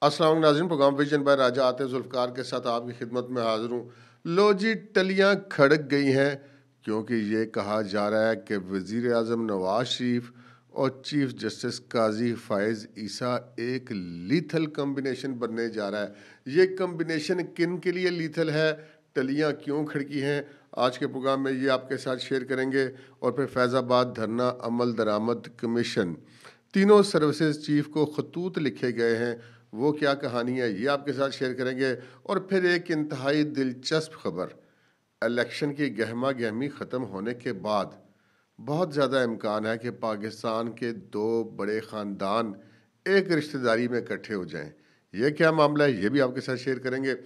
अस्सलाम वालेकुम नाज़रीन, प्रोग्राम विजन बाय राजा आते जुल्फ़कार के साथ आपकी खिदमत में हाज़िर हूँ। लो जी, टलियाँ खड़क गई हैं क्योंकि ये कहा जा रहा है कि वज़ीर आज़म नवाज़ शरीफ और चीफ़ जस्टिस काज़ी फ़ाइज़ ईसा एक लीथल कॉम्बिनेशन बनने जा रहा है। ये कॉम्बिनेशन किन के लिए लीथल है? टलियाँ क्यों खड़की हैं? आज के प्रोग्राम में ये आपके साथ शेयर करेंगे। और फिर फैज़ाबाद धरना अमल दरामद कमीशन, तीनों सर्विसेज चीफ को खतूत लिखे गए हैं, वो क्या कहानी है ये आपके साथ शेयर करेंगे। और फिर एक इंतहाई दिलचस्प खबर, इलेक्शन की गहमा गहमी ख़त्म होने के बाद बहुत ज़्यादा इम्कान है कि पाकिस्तान के दो बड़े ख़ानदान एक रिश्तेदारी में इकट्ठे हो जाएं। ये क्या मामला है ये भी आपके साथ शेयर करेंगे।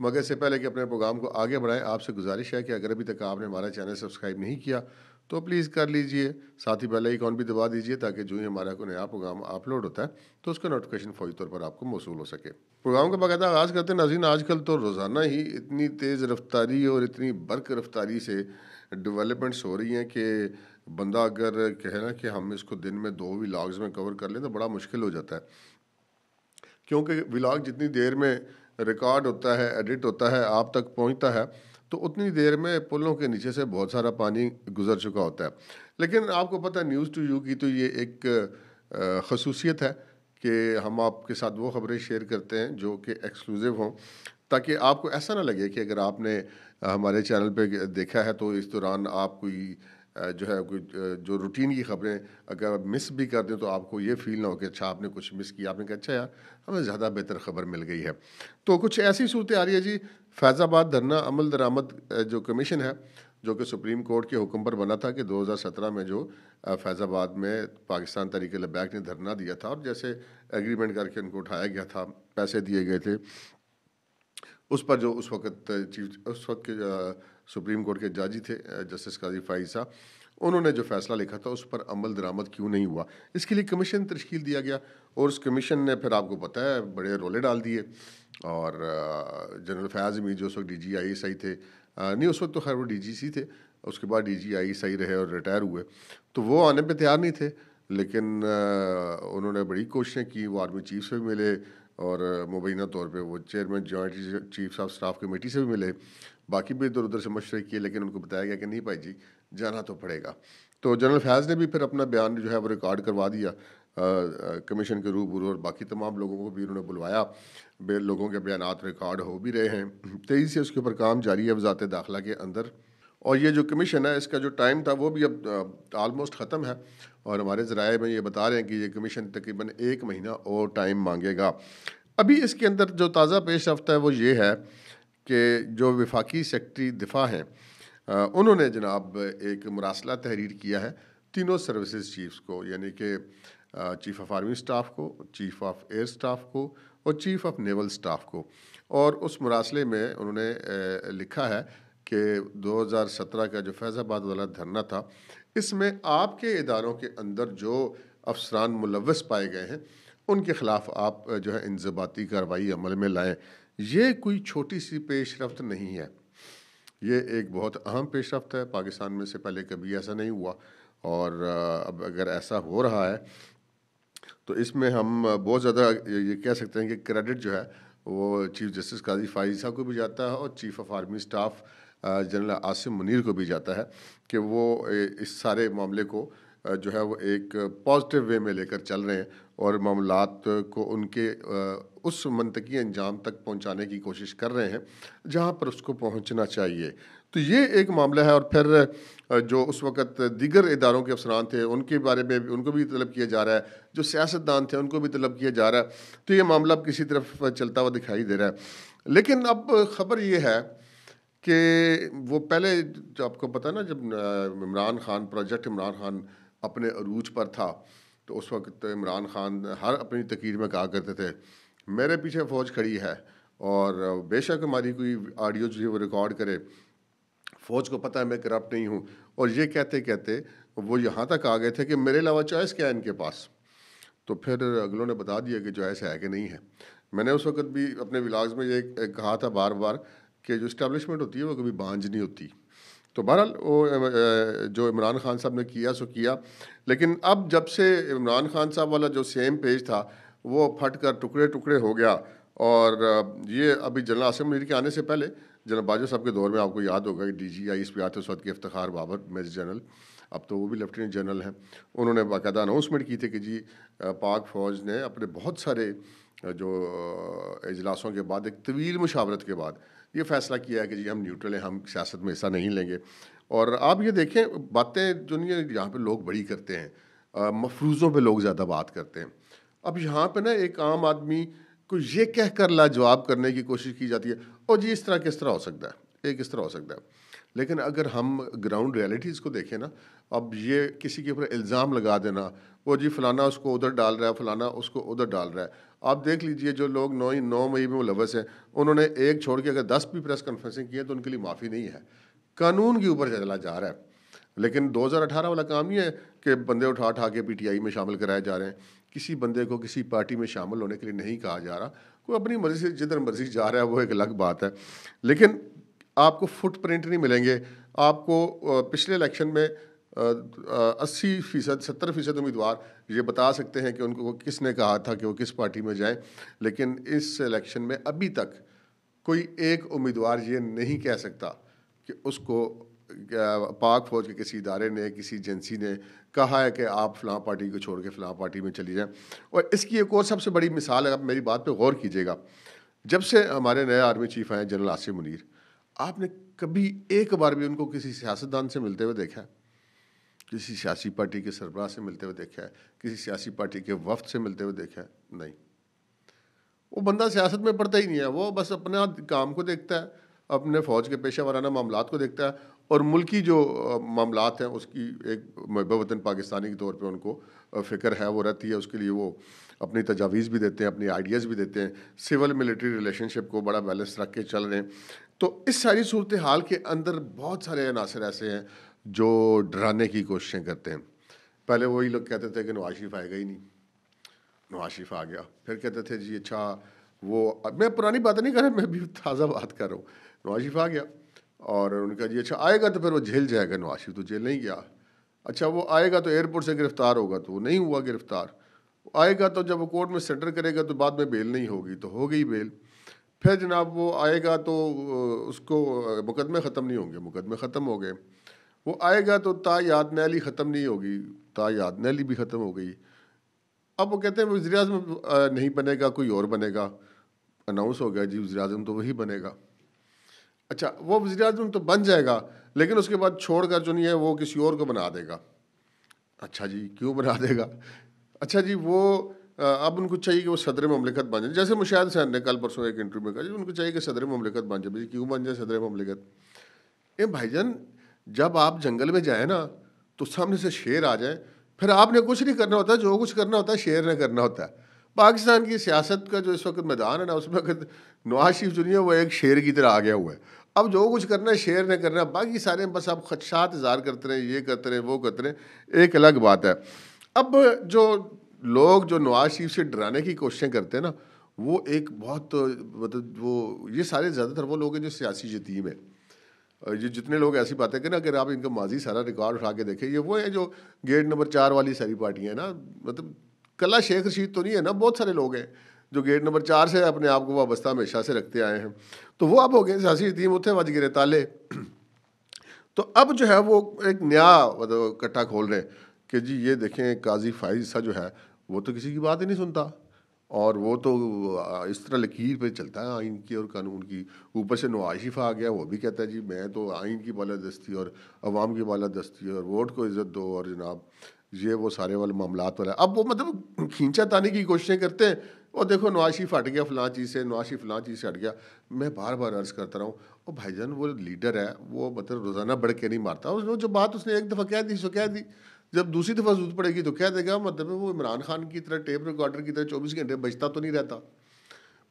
मगर इससे पहले कि अपने प्रोग्राम को आगे बढ़ाएं, आपसे गुजारिश है कि अगर अभी तक आपने हमारा चैनल सब्सक्राइब नहीं किया तो प्लीज़ कर लीजिए। साथ ही बेल आइकॉन भी दबा दीजिए ताकि जो ही हमारा कोई नया प्रोग्राम अपलोड होता है तो उसका नोटिफिकेशन फौरी तौर पर आपको मौसूल हो सके। प्रोग्राम का बाकायदा आगाज़ करते हैं नाज़रीन। आजकल तो रोज़ाना ही इतनी तेज़ रफ्तारी और इतनी बर्क रफ्तारी से डेवलपमेंट्स हो रही हैं कि बंदा अगर कहे ना कि हम इसको दिन में 2 व्लॉग्स में कवर कर लें तो बड़ा मुश्किल हो जाता है। क्योंकि व्लॉग जितनी देर में रिकॉर्ड होता है, एडिट होता है, आप तक पहुंचता है, तो उतनी देर में पुलों के नीचे से बहुत सारा पानी गुजर चुका होता है। लेकिन आपको पता है, न्यूज़ टू यू की तो ये एक खसूसियत है कि हम आपके साथ वो खबरें शेयर करते हैं जो कि एक्सक्लूसिव हों, ताकि आपको ऐसा ना लगे कि अगर आपने हमारे चैनल पे देखा है तो इस दौरान आप कोई जो है कोई जो रूटीन की खबरें अगर आप मिस भी कर दें तो आपको ये फील ना हो कि अच्छा आपने कुछ मिस किया, आपने कहा अच्छा यार हमें ज़्यादा बेहतर खबर मिल गई है। तो कुछ ऐसी सूरत आ रही है जी। फैज़ाबाद धरना अमल दरामद जो कमीशन है, जो कि सुप्रीम कोर्ट के हुक्म पर बना था कि 2017 में जो फैज़ाबाद में पाकिस्तान तहरीक लबैक ने धरना दिया था और जैसे एग्रीमेंट करके उनको उठाया गया था, पैसे दिए गए थे, उस पर जो उस वक़्त चीफ उस वक़्त के सुप्रीम कोर्ट के जज थे जस्टिस काज़ी फ़ाइज़, उन्होंने जो फ़ैसला लिखा था उस पर अमल दरामद क्यों नहीं हुआ, इसके लिए कमीशन तश्कील दिया गया। और उस कमीशन ने फिर आपको पता है बड़े रोले डाल दिए। और जनरल फयाज़ मीर जो उस वक़्त DGISI थे, नहीं उस वक़्त तो खैर वो DGC थे, उसके बाद DGISI रहे और रिटायर हुए, तो वो आने पे तैयार नहीं थे। लेकिन उन्होंने बड़ी कोशिशें की, वो आर्मी चीफ से भी मिले और मुबैना तौर पे वो chairman joint chiefs of staff committee से भी मिले, बाकी भी इधर उधर से मशवरे किए, लेकिन उनको बताया गया कि नहीं भाई जी, जाना तो पड़ेगा। तो जनरल फयाज़ ने भी फिर अपना बयान जो है वो रिकॉर्ड करवा दिया कमीशन के रूबरू, और बाकी तमाम लोगों को भी उन्होंने बुलवाया। लोगों के बयान रिकॉर्ड हो भी रहे हैं, तेज़ी से उसके ऊपर काम जारी है वजारत दाखिला के अंदर। और ये जो कमीशन है इसका जो टाइम था वो भी अब आलमोस्ट ख़त्म है, और हमारे ज़राए में ये बता रहे हैं कि ये कमीशन तकरीबन 1 महीना और टाइम मांगेगा। अभी इसके अंदर जो ताज़ा पेश रफ्त है वो ये है कि जो वफाकी सेक्रेटरी दिफा हैं, उन्होंने जनाब एक मुरासला तहरीर किया है तीनों सर्विसेज चीफ्स को, यानी कि चीफ़ ऑफ आर्मी स्टाफ को, चीफ़ ऑफ एयर स्टाफ को और चीफ़ ऑफ नेवल स्टाफ को। और उस मुरासले में उन्होंने लिखा है कि 2017 का जो फैज़ाबाद वाला धरना था, इसमें आपके इदारों के अंदर जो अफसरान मुलव्वस पाए गए हैं उनके ख़िलाफ़ आप जो है इंज़बाती कार्रवाई अमल में लाएँ। ये कोई छोटी सी पेशरफ्त नहीं है, ये एक बहुत अहम पेशरफ्त है। पाकिस्तान में से पहले कभी ऐसा नहीं हुआ, और अब अगर ऐसा हो रहा है तो इसमें हम बहुत ज़्यादा ये कह सकते हैं कि क्रेडिट जो है वो चीफ जस्टिस काजी फ़ाइज़ साहब को भी जाता है और chief of army staff general Asim Munir को भी जाता है कि वो इस सारे मामले को जो है वो एक पॉजिटिव वे में लेकर चल रहे हैं और मामलात को उनके उस मंतकी अंजाम तक पहुंचाने की कोशिश कर रहे हैं जहां पर उसको पहुंचना चाहिए। तो ये एक मामला है। और फिर जो उस वक़्त दीगर इदारों के अफसरान थे उनके बारे में भी उनको भी तलब किया जा रहा है, जो सियासतदान थे उनको भी तलब किया जा रहा है। तो ये मामला अब किसी तरफ चलता हुआ दिखाई दे रहा है। लेकिन अब खबर ये है कि वो पहले जो आपको पता है ना, जब इमरान खान प्रोजेक्ट इमरान खान अपने अरूज पर था, तो उस वक़्त इमरान खान हर अपनी तकीर में कहा करते थे मेरे पीछे फ़ौज खड़ी है, और बेशक हमारी कोई ऑडियो जो है वो रिकॉर्ड करे, फ़ौज को पता है मैं करप्ट नहीं हूँ। और ये कहते कहते वो यहाँ तक आ गए थे कि मेरे अलावा चॉइस क्या है इनके पास। तो फिर अगलों ने बता दिया कि चॉइस है कि नहीं है। मैंने उस वक़्त भी अपने व्लॉग्स में ये कहा था बार बार कि जो इस्टेब्लिशमेंट होती है वो कभी बांझ नहीं होती। तो बहरहाल वो जो इमरान खान साहब ने किया सो किया। लेकिन अब जब से इमरान खान साहब वाला जो सेम पेज था वो फट कर टुकड़े टुकड़े हो गया। और ये अभी जनरल आसिम मुनीर के आने से पहले जनरल बाजवा साहब के दौर में आपको याद होगा कि DGI इस पे आते उस वक्त के इफ्तिखार बाबर मेजर जनरल, अब तो वो भी लेफ्टिनेंट जनरल हैं, उन्होंने बाकायदा अनाउंसमेंट की थी कि जी पाक फ़ौज ने अपने बहुत सारे जो इजलासों के बाद एक तवील मुशावरत के बाद ये फ़ैसला किया है कि जी हम न्यूट्रल हैं, हम सियासत में हिस्सा नहीं लेंगे। और आप ये देखें बातें जो नहीं यहाँ पे लोग बड़ी करते हैं, मफरूज़ों पे लोग ज़्यादा बात करते हैं। अब यहाँ पे ना एक आम आदमी को ये कह कर लाजवाब करने की कोशिश की जाती है, और जी इस तरह किस तरह हो सकता है, एक इस तरह हो सकता है। लेकिन अगर हम ग्राउंड रियलिटीज़ को देखें ना, अब ये किसी के ऊपर इल्ज़ाम लगा देना, वो जी फलाना उसको उधर डाल रहा है, फलाना उसको उधर डाल रहा है। आप देख लीजिए जो लोग 9 मई में मुलव्वस हैं, उन्होंने एक छोड़ के अगर 10 भी प्रेस कॉन्फ्रेंसिंग की है तो उनके लिए माफ़ी नहीं है, कानून के ऊपर चला जा रहा है। लेकिन 2018 वाला काम नहीं है कि बंदे उठा उठा के PTI में शामिल कराए जा रहे हैं। किसी बंदे को किसी पार्टी में शामिल होने के लिए नहीं कहा जा रहा, कोई अपनी मर्जी से जिधर मर्जी जा रहा है वो एक अलग बात है। लेकिन आपको फुटप्रिंट नहीं मिलेंगे। आपको पिछले इलेक्शन में 80% 70% उम्मीदवार ये बता सकते हैं कि उनको किसने कहा था कि वो किस पार्टी में जाएं, लेकिन इस इलेक्शन में अभी तक कोई एक उम्मीदवार ये नहीं कह सकता कि उसको पाक फ़ौज के किसी इदारे ने, किसी एजेंसी ने कहा है कि आप फ़लाँ पार्टी को छोड़ के फ़लाँ पार्टी में चली जाएं। और इसकी एक और सबसे बड़ी मिसाल है, आप मेरी बात पे गौर कीजिएगा, जब से हमारे नए आर्मी चीफ आए जनरल आसिम मुनीर, आपने कभी एक बार भी उनको किसी सियासतदान से मिलते हुए देखा है? किसी सियासी पार्टी के सरबराह से मिलते हुए देखा है? किसी सियासी पार्टी के वफ्द से मिलते हुए देखा है? नहीं। वो बंदा सियासत में पड़ता ही नहीं है, वो बस अपने काम को देखता है, अपने फ़ौज के पेशा वाराना मामलात को देखता है, और मुल्की जो मामलात हैं उसकी एक महब वतन पाकिस्तानी के तौर पे उनको फ़िक्र है, वो रहती है, उसके लिए वो अपनी तजावीज़ भी देते हैं, अपनी आइडियाज़ भी देते हैं, सिविल मिलिट्री रिलेशनशिप को बड़ा बैलेंस रख के चल रहे हैं। तो इस सारी सूरत हाल के अंदर बहुत सारे अनासर ऐसे हैं जो डराने की कोशिशें करते हैं। पहले वही लोग कहते थे कि नवाज शरीफ आएगा ही नहीं, नवाज शरीफ आ गया, फिर कहते थे जी अच्छा वो, अब मैं पुरानी बात नहीं कर रहा, मैं भी ताज़ा बात कर रहा हूँ, नवाज शरीफ आ गया और उनका जी अच्छा आएगा तो फिर वो जेल जाएगा, नवाज शरीफ तो जेल नहीं गया। अच्छा वो आएगा तो एयरपोर्ट से गिरफ्तार होगा, तो वो नहीं हुआ गिरफ्तार। आएगा तो जब वो कोर्ट में सरेंडर करेगा तो बाद में बेल नहीं होगी, तो हो गई बेल। फिर जनाब वो आएगा तो उसको मुकदमे ख़त्म नहीं होंगे, मुकदमे ख़त्म हो गए। वो आएगा तो ता याद नैली ख़त्म नहीं होगी, ता याद नैली भी ख़त्म हो गई। अब वो कहते हैं वज़ीर आज़म नहीं बनेगा, कोई और बनेगा। अनाउंस हो गया जी वज़ीर आज़म तो वही बनेगा। अच्छा वो वज़ीर आज़म तो बन जाएगा, लेकिन उसके बाद छोड़कर जो नहीं है वो किसी और को बना देगा। अच्छा जी क्यों बना देगा? अच्छा जी वो अब उनको चाहिए कि वो सदर ममलिकत बन जाए, जैसे मुशाहिद हुसैन ने कल परसों एक इंटरव्यू में कहा जी उनको चाहिए कि सदर ममलिकत बन जाए। भाई क्यों बन जाए सदर ममलिकत? ए भाईजान, जब आप जंगल में जाए ना तो सामने से शेर आ जाए, फिर आपने कुछ नहीं करना होता, जो कुछ करना होता है शेर ने करना होता है। पाकिस्तान की सियासत का जो इस वक्त मैदान है ना, उसमें वक्त नवाज शरीफ जो नहीं है वो एक शेर की तरह आ गया हुआ है। अब जो कुछ करना है शेर ने करना है, बाकी सारे बस आप खदशात इज़हार करते रहें, ये करते रहें, वो करते रहें, एक अलग बात है। अब जो लोग जो नवाज शरीफ से डराने की कोशिशें करते हैं ना, वो एक बहुत मतलब वो ये सारे ज़्यादातर वो लोग हैं जो सियासी यतीम है। ये जितने लोग ऐसी बातें करें, अगर आप इनका माजी सारा रिकॉर्ड उठा के देखें, ये वो है जो गेट नंबर 4 वाली सारी पार्टियां हैं ना, मतलब कल्ला शेख रशीद तो नहीं है ना, बहुत सारे लोग हैं जो गेट नंबर 4 से अपने आप को वाबस्ता हमेशा से रखते आए हैं। तो वो अब हो गए सियासी यतीम, उठे वज गिरे ताले। तो अब जो है वो एक नया मतलब कट्टा खोल रहे हैं कि जी ये देखें काजी फाइज सा जो है वो तो किसी की बात ही नहीं सुनता, और वो तो इस तरह लकीर पे चलता है आइन की और कानून की। ऊपर से नवाज शरीफ आ गया, वो भी कहता है जी मैं तो आइन की बालादस्ती और अवाम की बालादस्ती और वोट को इज़्ज़त दो, और जनाब ये वो सारे वाले मामलात वाला। अब वो मतलब खींचा ताने की कोशिशें करते हैं, और देखो नवाज शरीफ हट गया फ़लाँ चीज़ से, नवाज शरीफ फ़लाँ चीज़ से हट गया। मैं बार बार अर्ज़ करता रहा हूँ, और भाईजान वो लीडर है, वो मतलब रोज़ाना बढ़ के नहीं मारता। उसने जो बात उसने एक दफ़ा कह दी सो कह दी, जब दूसरी दफ़ा ज़रूरत पड़ेगी तो कह देगा। मतलब वो इमरान खान की तरह टेप रिकॉर्डर की तरह 24 घंटे बजता तो नहीं रहता,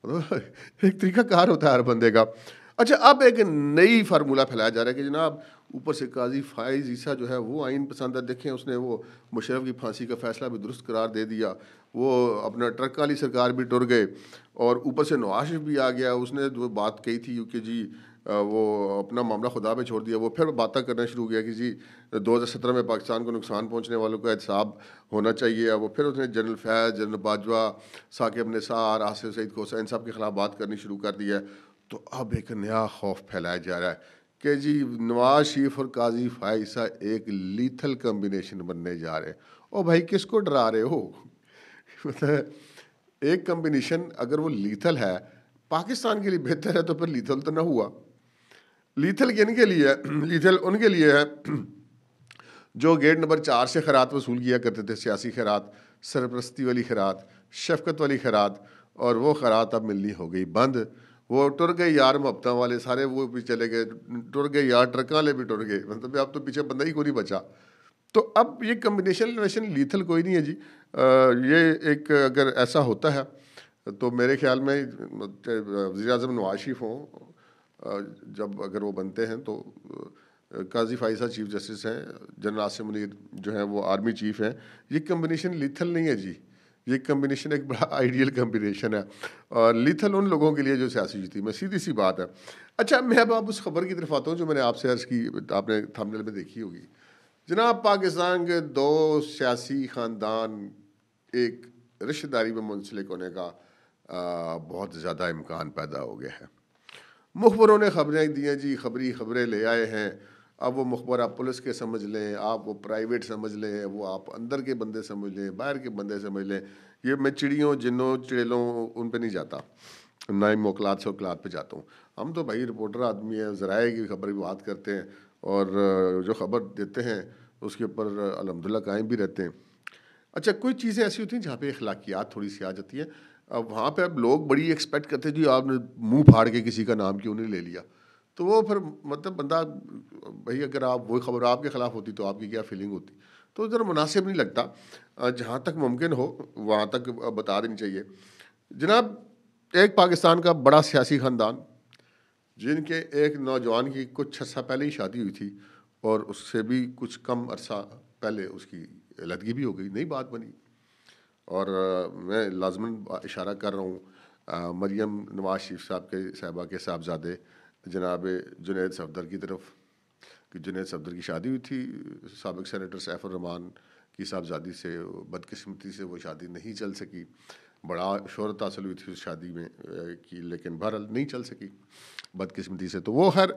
मतलब एक तरीकाकार होता है हर बंदे का। अच्छा अब एक नई फार्मूला फैलाया जा रहा है कि जनाब ऊपर से काजी फाइज ईसा जो है वो आइन पसंद है। देखें उसने वो मुशर्रफ की फांसी का फैसला भी दुरुस्त करार दे दिया, वो अपना ट्रक वाली सरकार भी टुर गए, और ऊपर से नवाज शरीफ भी आ गया। उसने जो बात कही थी कि जी वो अपना मामला खुदा पे छोड़ दिया। वो फिर बातें करना शुरू किया कि जी 2017 में पाकिस्तान को नुकसान पहुंचने वालों का एहतसाब होना चाहिए। अब वो फिर उसने जनरल फैज़, जनरल बाजवा, साकिब निसार, आसिफ सईद खोसा इन सब के खिलाफ बात करनी शुरू कर दी है। तो अब एक नया खौफ फैलाया जा रहा है कि जी नवाज शरीफ और काजी फाइसा एक लीथल कम्बिनेशन बनने जा रहे हैं। ओ भाई, किसको डरा रहे हो? मतलब एक कम्बिनेशन अगर वो लीथल है, पाकिस्तान के लिए बेहतर है, तो फिर लीथल तो ना हुआ। लीथल किन के लिए है? लीथल उनके लिए है जो गेट नंबर 4 से खैरात वसूल किया करते थे, सियासी खैरात, सरपरस्ती वाली खैरात, शफकत वाली खैरात, और वो खैरात अब मिलनी हो गई बंद। वो टुर गए यार मोहब्बतां वाले सारे, वो भी चले गए, टुर गए यार ट्रक वाले भी टुर गए, मतलब अब तो पीछे बंदा ही कोई नहीं बचा। तो अब ये कम्बिनेशन वेशन लीथल कोई नहीं है जी। ये एक अगर ऐसा होता है तो मेरे ख्याल में वज़ीर आज़म नवाज शरीफ हों, जब अगर वो बनते हैं तो काजी फाइसा चीफ जस्टिस हैं, जनरल आसिम मुनीर जो हैं वो आर्मी चीफ हैं। ये कम्बिनेशन लीथल नहीं है जी, ये कम्बिनेशन एक बड़ा आइडियल कम्बिनेशन है, और लीथल उन लोगों के लिए जो सियासी जीती में, सीधी सी बात है। अच्छा, मैं अब उस खबर की तरफ आता हूँ जो मैंने आपसे अर्ज़ की, आपने थंबनेल में देखी होगी। जनाब, पाकिस्तान के दो सियासी ख़ानदान एक रिश्तेदारी में मुंसलिक होने का बहुत ज़्यादा इम्कान पैदा हो गया है। मुखबरों ने खबरें दी हैं जी, खबरें ले आए हैं। अब वो मुखबर आप पुलिस के समझ लें, आप वो प्राइवेट समझ लें, वो आप अंदर के बंदे समझ लें, बाहर के बंदे समझ लें। ये मैं चिड़ियों, जिन्नों, चिड़ेलों उन पे नहीं जाता, ना ही मोकलात से औकलात पे जाता हूँ। हम तो भाई रिपोर्टर आदमी हैं, ज़राए की खबर की बात करते हैं, और जो खबर देते हैं उसके ऊपर अल्हम्दुलिल्लाह कायम भी रहते हैं। अच्छा, कोई चीज़ें ऐसी होती हैं जहाँ पे अखलाकियात थोड़ी सी आ जाती हैं। अब वहाँ पे अब लोग बड़ी एक्सपेक्ट करते हैं जी, आपने मुंह फाड़ के किसी का नाम क्यों नहीं ले लिया? तो वो फिर मतलब बंदा, भाई अगर आप वही खबर आपके ख़िलाफ़ होती तो आपकी क्या फीलिंग होती? तो ज़रा मुनासिब नहीं लगता। जहाँ तक मुमकिन हो वहाँ तक बता देनी चाहिए। जनाब, एक पाकिस्तान का बड़ा सियासी ख़ानदान, जिनके एक नौजवान की कुछ अर्सा पहले ही शादी हुई थी, और उससे भी कुछ कम अरसा पहले उसकी अलहदगी भी हो गई, नई बात बनी। और मैं लाजमन इशारा कर रहा हूँ मरियम नवाज शरीफ साहब के साहबा के साहबजादे जनाब जुनैद सफदर की तरफ, कि जुनैद सफदर की शादी हुई थी साबिक सेनेटर सैफुर रहमान की साहबजादी से। बदकिस्मती से वो शादी नहीं चल सकी, बड़ा शोहरत हासिल हुई थी उस शादी में की, लेकिन बहरहाल नहीं चल सकी बदकिस्मती से। तो वो हर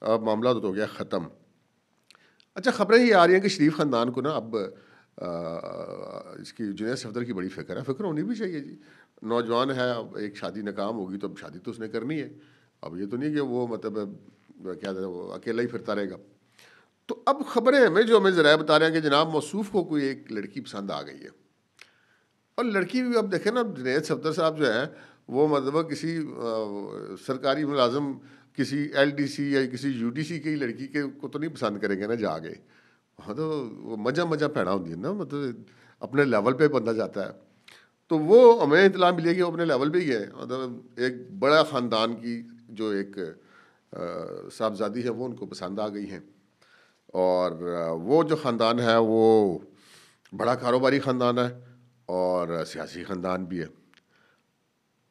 मामला तो हो गया ख़त्म। अच्छा, खबरें ये आ रही हैं कि शरीफ ख़ानदान को ना अब इसकी जुनैद सफदर की बड़ी फ़िक्र है। फ़िक्र होनी भी चाहिए जी, नौजवान है, अब एक शादी नाकाम होगी तो अब शादी तो उसने करनी है। अब ये तो नहीं कि वो मतलब क्या वो अकेला ही फिरता रहेगा। तो अब खबरें हमें ज़राए बता रहे हैं कि जनाब मौसूफ़ को कोई एक लड़की पसंद आ गई है, और लड़की भी अब देखें ना, जुनैद सफदर साहब जो हैं वो मतलब किसी सरकारी मुलाजम, किसी एलडीसी या किसी यूडीसी की लड़की के को तो नहीं पसंद करेंगे ना जाके। हाँ, तो वो मजा पैदा होती है ना, मतलब अपने लेवल पे बंदा जाता है। तो वो हमें इतला मिली कि वो अपने लेवल पे ही है, मतलब एक बड़ा ख़ानदान की जो एक साहबजादी है वो उनको पसंद आ गई हैं। और वो जो ख़ानदान है वो बड़ा कारोबारी ख़ानदान है और सियासी ख़ानदान भी है।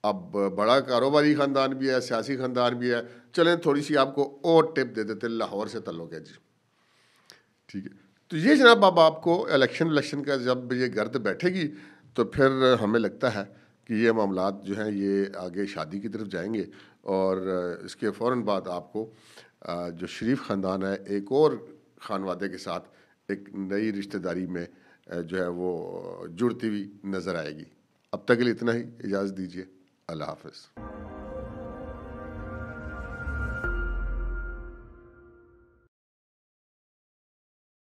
अब बड़ा कारोबारी ख़ानदान भी है, सियासी ख़ानदान भी है। चलें थोड़ी सी आपको और टिप दे देते, लाहौर से ताल्लुक़ है जी, ठीक है। तो ये जनाब अब आपको इलेक्शन का जब ये गर्द बैठेगी तो फिर हमें लगता है कि ये मामलात जो हैं ये आगे शादी की तरफ जाएंगे, और इसके फ़ौरन बाद आपको जो शरीफ ख़ानदान है एक और खानवादे के साथ एक नई रिश्तेदारी में जो है वो जुड़ती हुई नज़र आएगी। अब तक के लिए इतना ही, इजाज़त दीजिए। अल्लाह हाफ़िज़।